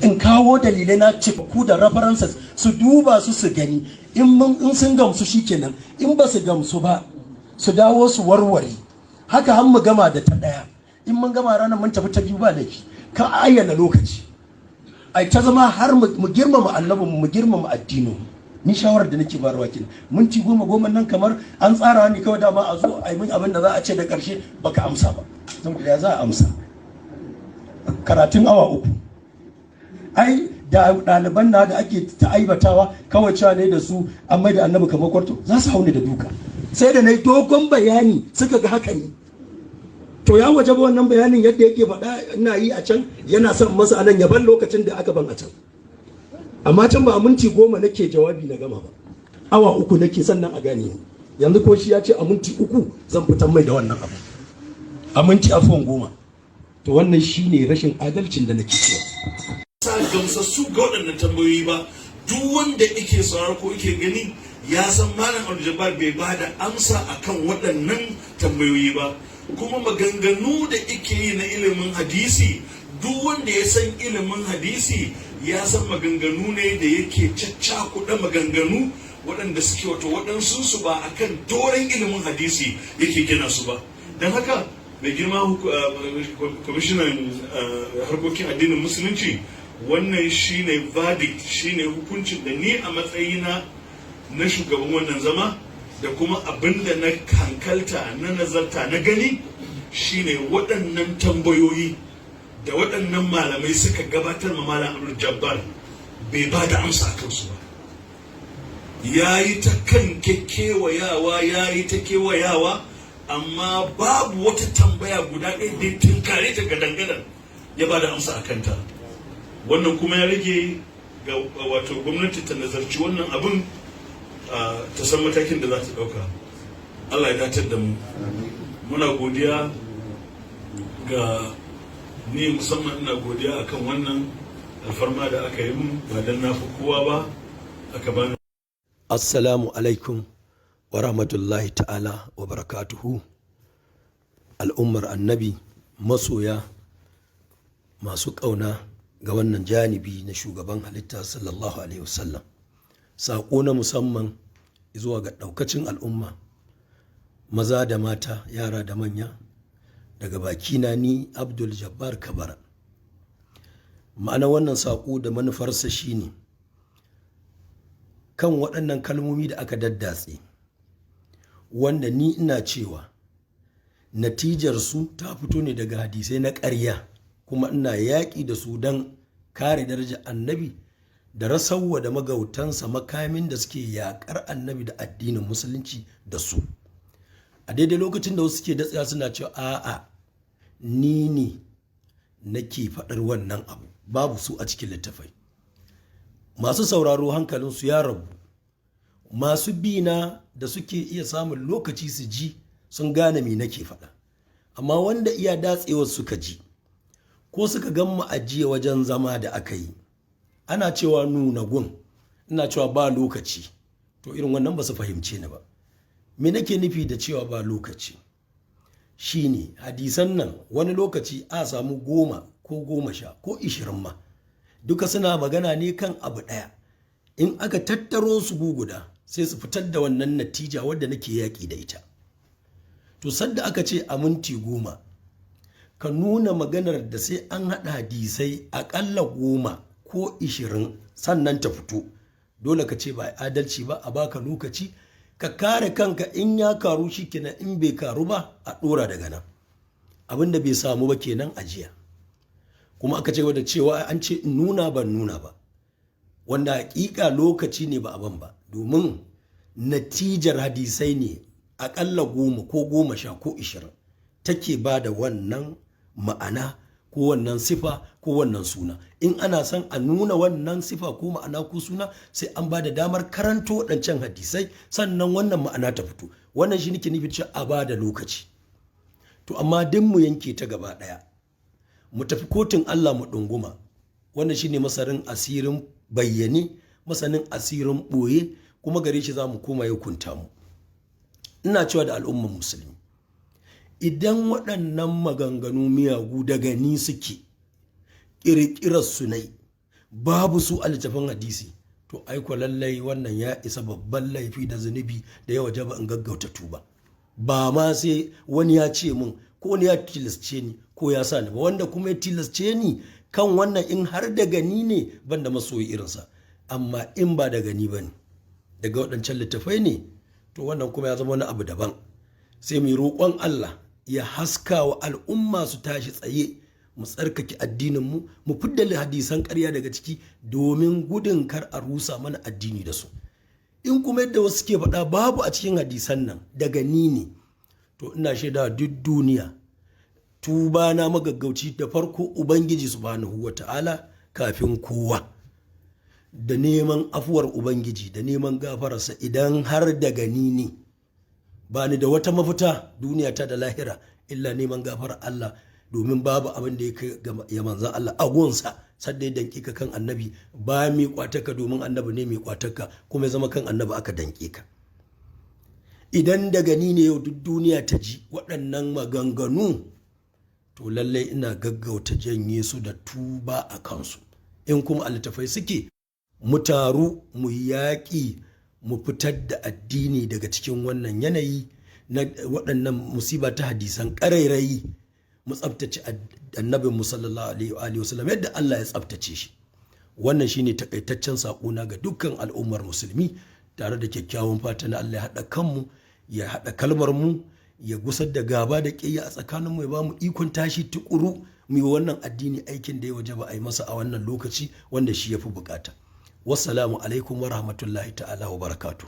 in kawo dalilai na cikakku da references su duba su gani in sun gamsu shikenan, in ba su gamsu ba su dawo su warware. Haka har mu gama da ta ɗaya, in mun gama ranar mun tafi ta biyu ba laifi, ka ayyana lokaci ai ta zama har mu girmama annabinmu mu girmama addinin. Ni shawarar da nake bayarwa kenan, minti 10 nan kamar an tsara ni kawai dama a zo a yi min abin da za a ce da ƙarshe baka amsa ba, saboda ya za a amsa karatun awa 3. Ai da ɗaliban na da ake ta aibatawa kawai cewa ne da su an mai da annabi kamar kwarto, za su hauni da duka. Sai da na yi dogon bayani suka ga haka ne, to ya waje ba wannan bayanin yadda yake faɗa ina yi a can yana son masa anan yaban lokacin da aka ban a can. Amma can ba a minti 10 nake jawabi na gama ba, awa 3 nake sannan a gane ni. Yanzu ko shi ya ce a minti 3 zan fitar mai da wannan abu, a minti 10. To wannan shine rashin adalcin da nake cewa. Sa gamsassu ga waɗannan tambayoyi ba, duk wanda yake sauraro ko yake gani ya san malam Jabbar bai ba da amsa akan waɗannan tambayoyi ba. Kuma maganganu da yake yi na ilimin hadisi, duk wanda ya san ilimin hadisi ya san maganganu ne da yake caccakuɗa maganganu waɗanda suke wato waɗansu su ba akan doren ilimin hadisi yake gina su ba. Don haka mai girma kwamishinan harkokin addinin musulunci, wannan shine verdict, shine hukuncin da ni a matsayina na shugaban wannan zama da kuma abinda na hankalta na nazarta na gani shine waɗannan tambayoyi da waɗannan malamai suka gabatar ma malam Abdul Jabbar bai ba da amsa a kansu ba. Ya yi ta kan kewayawa, ya yi ta kewayawa, amma babu wata tambaya guda ɗaya da tunkare ta gadangadan ya ba da amsa a kanta. Wannan kuma ya rage ga wato gwamnati ta nazarci wannan abin ta san matakin da za ta ɗauka. Allah ya datar da mu. Muna godiya ga ni musamman ina godiya akan wannan alfarma da aka yi mun, ba dan na fi kowa ba aka bani. Assalamu alaikum wa rahmatullahi ta'ala wa barakatuhu. Al'ummar annabi, masoya masu ƙauna ga wannan janibi na shugaban halitta sallallahu alaihi wasallam, saƙo na musamman zuwa ga ɗaukacin al'umma, maza da mata, yara da manya, daga bakina ni Abdul Jabbar Kabara. Ma'ana wannan saƙo da manufarsa shine kan waɗannan kalmomi da aka daddatse, wanda ni ina cewa natijarsu ta fito ne daga hadisai na ƙarya, kuma ina yaƙi da su don kare darajar annabi da rasarwa da magautansa makamin da suke yaƙar annabi da addinin musulunci da su. A daidai lokacin da wasu ke datsaya suna cewa a'a ni ne nake faɗar wannan abu, babu su a cikin littafai. Masu sauraro hankalinsu ya rabu, masu bina da suke iya samun lokaci su ji sun gane me nake faɗa, amma wanda iya datsewar suka ji ko suka gan mu ajiye wajen zama da aka yi ana cewa nuna gun, ina cewa ba lokaci, to irin wannan ba su fahimce ni ba. Me nake nufi da cewa ba lokaci shine hadisan nan wani lokaci a samu 10 ko 10 ko 20 ma, duka suna magana ne kan abu ɗaya. In aka tattaro su guguda sai su fitar da wannan natija wadda nake yaƙi da ita. To sadda aka ce a minti 10 ka nuna maganar da sai an haɗa hadisai aƙalla 10 ko 20 sannan ta fito, dole ka ce ba adalci ba, a baka lokaci ka kare kanka, in ya karu shi kenan, in bai karu ba a ɗora daga nan. Abin da bai samu ba kenan a jiya, kuma aka ce da cewa an ce in nuna ban nuna ba, wanda hakika lokaci ne ba ban ba, domin natijar hadisai ne aƙalla 10 ko 10 ko 20 take ba da wannan ma'ana ko wannan sifa ko wannan suna. In ana son a nuna wannan sifa ko ma'ana ko suna sai an ba da damar karanto waɗancan hadisai sannan wannan ma'ana ta fito. Wannan shi nake nufi cewa a ba da lokaci. To amma din mu yanke ta gaba ɗaya, mu tafi kotun Allah mu ɗunguma. Wannan shine masarin asirin bayyane, masanin asirin ɓoye, kuma gare shi za mu koma ya hukunta mu. Ina cewa da al'umman musulmi, idan waɗannan maganganu miyagu daga ni suke, ƙirƙirar su nai, babu su a littafin hadisi, to aiko lallai wannan ya isa babban laifi da zunubi da ya wajaba in gaggauta tuba. Ba ma sai wani ya ce min ko wani ya tilasce ni ko ya sa ni ba, wanda kuma ya tilasce ni kan wannan in har da gani ne ban da masoyi irinsa, amma in ba da gani ba ne daga waɗancan littafai ne, to wannan kuma ya zama wani abu daban. Sai mu roƙon Allah ya haska wa al'umma su tashi tsaye, mu tsarkake addininmu, mu fidda hadisan ƙarya daga ciki domin gudun kar a rusa mana addini da su. In kuma yadda wasu ke faɗa babu a cikin hadisan nan daga ni ne, to ina shaida duk duniya tuba na magaggauci da farko Ubangiji subhanahu wata'ala kafin kowa, da neman afuwar Ubangiji da neman gafararsa idan har daga ni ne. Ba ni da wata mafita duniya ta da lahira illa neman gafarar Allah, domin babu abin da ya kai ya manzan Allah a gonsa sadda ya danke ka kan annabi, ba mai kwataka domin annabi ne mai kwataka, kuma ya zama kan annabi aka danke ka. Idan daga ni ne yau duk duniya ta ji waɗannan maganganu, to lallai ina gaggauta janye su da tuba a kansu. In kuma a littafai suke, mu taru mu yaƙi mu fitar da addini daga cikin wannan yanayi na waɗannan musiba ta hadisan ƙarairayi, mu tsabtace annabin mu sallallahu alaihi wasallam yadda Allah ya tsabtace shi. Wannan shine takaitaccen saƙona ga dukkan al'ummar musulmi, tare da kyakkyawan fata na Allah ya haɗa kanmu, ya haɗa kalmar mu, ya gusar da gaba da ƙiyya a tsakanin mu, ya ba mu ikon tashi tukuru mu yi wannan addini aikin da ya wajaba a yi masa a wannan lokaci wanda shi ya fi bukata. Wassalamu alaikum wa rahmatullahi ta'ala wa barakatuh.